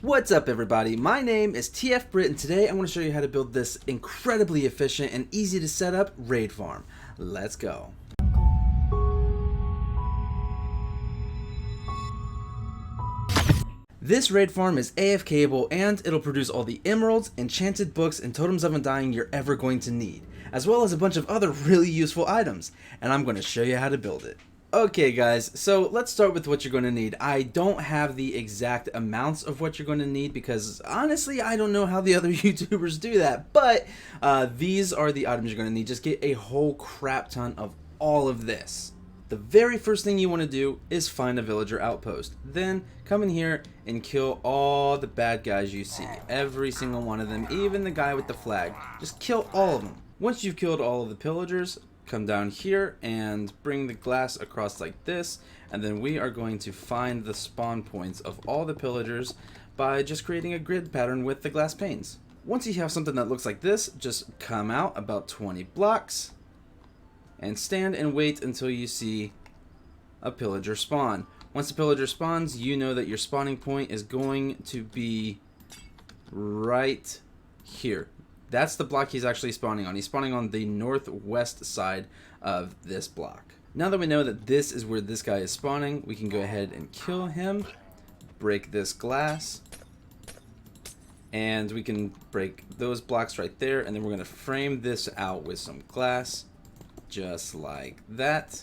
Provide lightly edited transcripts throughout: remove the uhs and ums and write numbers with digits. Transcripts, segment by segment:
What's up everybody, my name is TF-Brit and today I'm going to show you how to build this incredibly efficient and easy to set up raid farm. Let's go. This raid farm is AFKable and it'll produce all the emeralds, enchanted books, and totems of undying you're ever going to need, as well as a bunch of other really useful items, and I'm going to show you how to build it. Okay guys, so let's start with what you're going to need. I don't have the exact amounts of what you're going to need because honestly I don't know how the other YouTubers do that, but these are the items you're going to need. Just get a whole crap ton of all of this. The very first thing you want to do is find a villager outpost. Then come in here and kill all the bad guys you see. Every single one of them, even the guy with the flag. Just kill all of them. Once you've killed all of the pillagers, come down here and bring the glass across like this, and then we are going to find the spawn points of all the pillagers by just creating a grid pattern with the glass panes. Once you have something that looks like this, just come out about 20 blocks and stand and wait until you see a pillager spawn. Once the pillager spawns, you know that your spawning point is going to be right here. That's the block he's actually spawning on. He's spawning on the northwest side of this block. Now that we know that this is where this guy is spawning, we can go ahead and kill him, break this glass, and we can break those blocks right there, and then we're going to frame this out with some glass, just like that.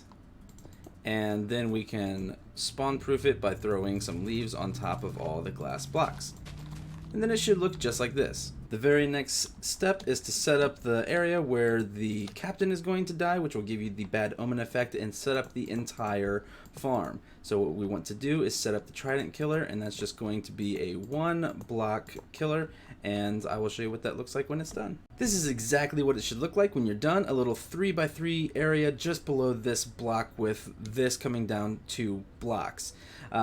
And then we can spawn proof it by throwing some leaves on top of all the glass blocks. And then it should look just like this. The very next step is to set up the area where the captain is going to die, which will give you the bad omen effect, and set up the entire farm. So what we want to do is set up the trident killer, and that's just going to be a 1 block killer, and I will show you what that looks like when it's done. This is exactly what it should look like when you're done. A little 3x3 area just below this block with this coming down 2 blocks.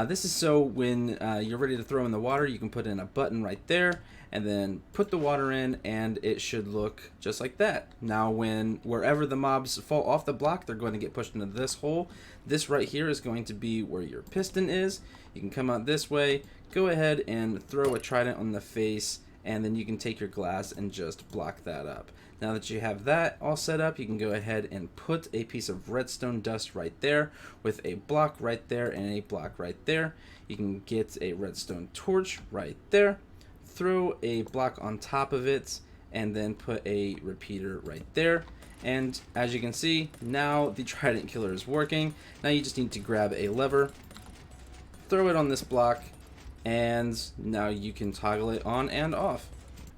This is so when you're ready to throw in the water, you can put in a button right there and then put the water in, and it should look just like that. Now wherever the mobs fall off the block, they're going to get pushed into this hole. This right here is going to be where your piston is. You can come out this way, go ahead and throw a trident on the face, and then you can take your glass and just block that up. Now that you have that all set up, you can go ahead and put a piece of redstone dust right there with a block right there and a block right there. You can get a redstone torch right there, throw a block on top of it, and then put a repeater right there. And as you can see, now the trident killer is working. Now you just need to grab a lever, throw it on this block, and now you can toggle it on and off.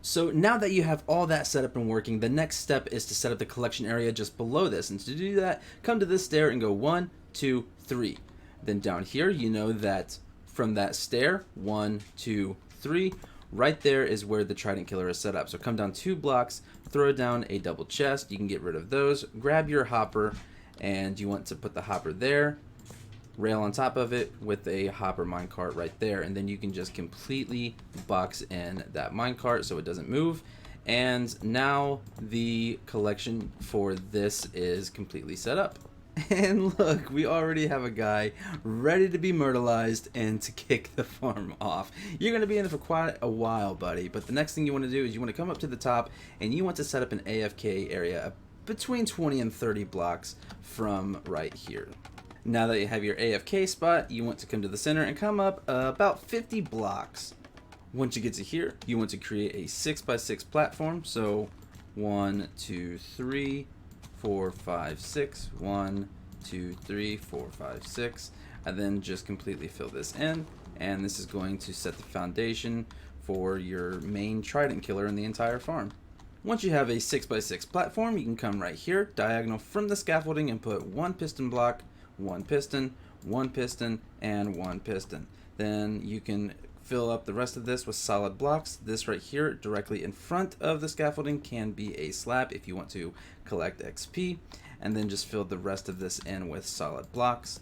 So now that you have all that set up and working, the next step is to set up the collection area just below this. And to do that, come to this stair and go 1, 2, 3. Then down here, you know that from that stair, 1, 2, 3, right there is where the trident killer is set up. So come down 2 blocks, throw down a double chest. You can get rid of those, grab your hopper, and you want to put the hopper there, rail on top of it with a hopper minecart right there, and then you can just completely box in that minecart so it doesn't move. And now the collection for this is completely set up. And look, we already have a guy ready to be myrtleized and to kick the farm off. You're going to be in it for quite a while, buddy, but the next thing you want to do is you want to come up to the top and you want to set up an AFK area between 20 and 30 blocks from right here. Now that you have your AFK spot, you want to come to the center and come up about 50 blocks. Once you get to here, you want to create a 6x6 platform. So 1, 2, 3, 4, 5, 6, 1, 2, 3, 4, 5, 6, and then just completely fill this in. And this is going to set the foundation for your main trident killer in the entire farm. Once you have a 6x6 platform, you can come right here, diagonal from the scaffolding, and put 1 piston block, 1 piston, 1 piston, and 1 piston. Then you can fill up the rest of this with solid blocks. This right here directly in front of the scaffolding can be a slab if you want to collect XP, and then just fill the rest of this in with solid blocks.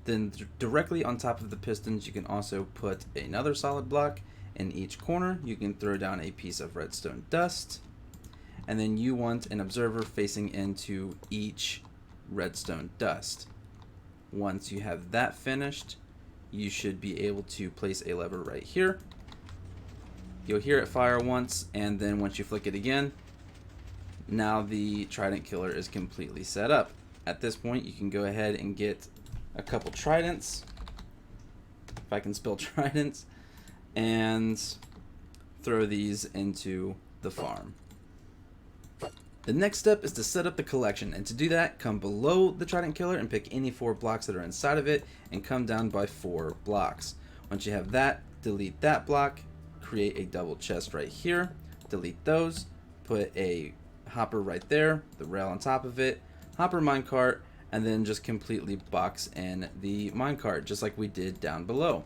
Then directly on top of the pistons you can also put another solid block. In each corner you can throw down a piece of redstone dust, and then you want an observer facing into each redstone dust. Once you have that finished, you should be able to place a lever right here You'll hear it fire once, and then once you flick it again, now the Trident Killer is completely set up. At this point, you can go ahead and get a couple tridents, if I can spell tridents, and throw these into the farm. The next step is to set up the collection, and to do that, come below the Trident Killer and pick any 4 blocks that are inside of it and come down by 4 blocks. Once you have that, delete that block, create a double chest right here, delete those, put a hopper right there, the rail on top of it, hopper minecart, and then just completely box in the minecart just like we did down below.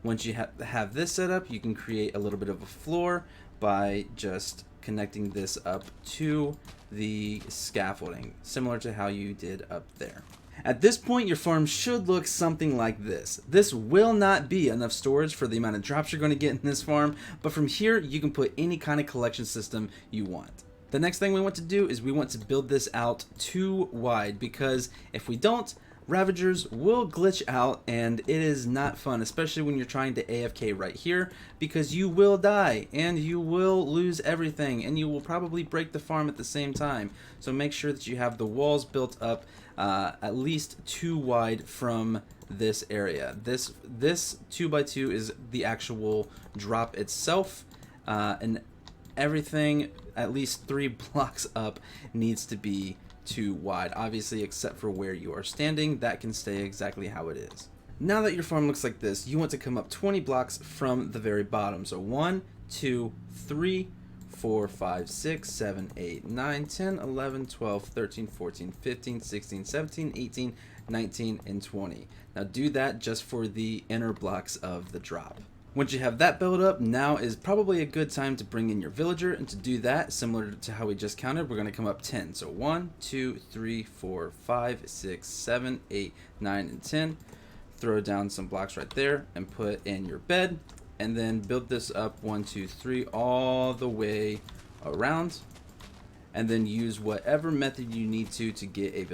Once you have this set up, you can create a little bit of a floor by just connecting this up to the scaffolding, similar to how you did up there. At this point, your farm should look something like this. This will not be enough storage for the amount of drops you're going to get in this farm, but from here you can put any kind of collection system you want. The next thing we want to do is we want to build this out too wide, because if we don't, Ravagers will glitch out and it is not fun, especially when you're trying to AFK right here, because you will die and you will lose everything and you will probably break the farm at the same time. So make sure that you have the walls built up at least too wide from this area. This 2x2 is the actual drop itself, and everything at least 3 blocks up needs to be too wide, obviously, except for where you are standing. That can stay exactly how it is. Now that your farm looks like this, you want to come up 20 blocks from the very bottom. So 1, 2, 3, 4, 5, 6, 7, 8, 9, 10, 11, 12, 13, 14, 15, 16, 17, 18, 19, and 20. Now do that just for the inner blocks of the drop. Once you have that built up, now is probably a good time to bring in your villager, and to do that, similar to how we just counted, we're going to come up 10. So 1, 2, 3, 4, 5, 6, 7, 8, 9, and 10. Throw down some blocks right there and put in your bed, and then build this up 1, 2, 3 all the way around, and then use whatever method you need to get a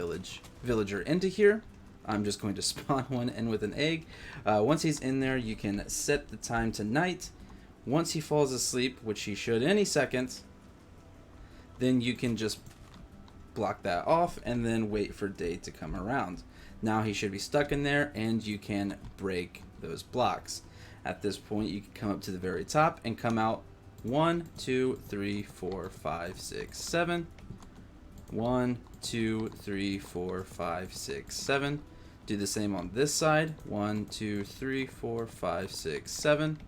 villager into here. I'm just going to spawn one in with an egg. Once he's in there, you can set the time to night. Once he falls asleep, which he should any second, then you can just block that off and then wait for day to come around. Now he should be stuck in there and you can break those blocks. At this point, you can come up to the very top and come out 1, 2, 3, 4, 5, 6, 7. 1, 2, 3, 4, 5, 6, 7. Do the same on this side. 1, 2, 3, 4, 5, 6, 7.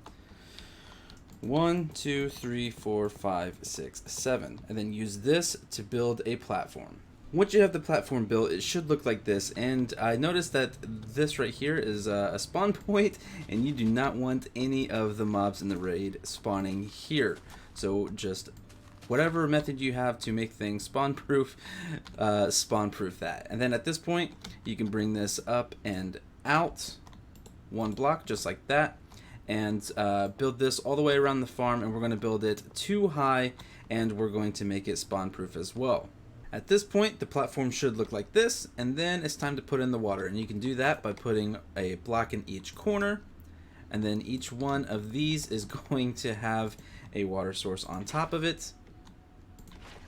1, 2, 3, 4, 5, 6, 7. And then use this to build a platform. Once you have the platform built, it should look like this. And I noticed that this right here is a spawn point, and you do not want any of the mobs in the raid spawning here. So just whatever method you have to make things spawn-proof, spawn-proof that. And then at this point, you can bring this up and out 1 block, just like that, and build this all the way around the farm, and we're going to build it too high, and we're going to make it spawn-proof as well. At this point, the platform should look like this, and then it's time to put in the water, and you can do that by putting a block in each corner, and then each one of these is going to have a water source on top of it.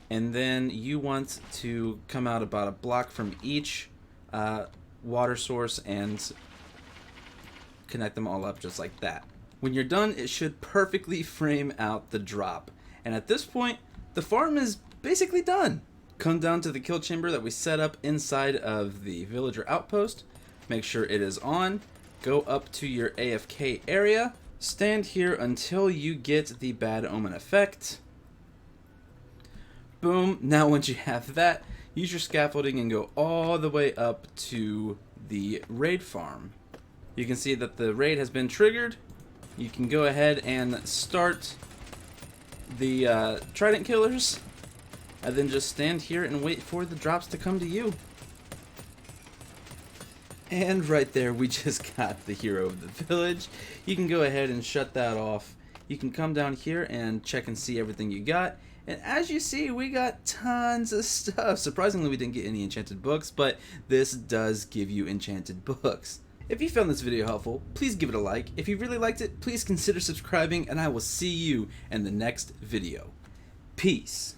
And then you want to come out about a block from each water source and connect them all up just like that. When you're done, it should perfectly frame out the drop. And at this point, the farm is basically done. Come down to the kill chamber that we set up inside of the villager outpost. Make sure it is on. Go up to your AFK area. Stand here until you get the bad omen effect. Boom. Now once you have that, use your scaffolding and go all the way up to the raid farm. You can see that the raid has been triggered. You can go ahead and start the trident killers, and then just stand here and wait for the drops to come to you. And right there, we just got the hero of the village. You can go ahead and shut that off. You can come down here and check and see everything you got. And as you see, we got tons of stuff. Surprisingly, we didn't get any enchanted books, but this does give you enchanted books. If you found this video helpful, please give it a like. If you really liked it, please consider subscribing, and I will see you in the next video. Peace.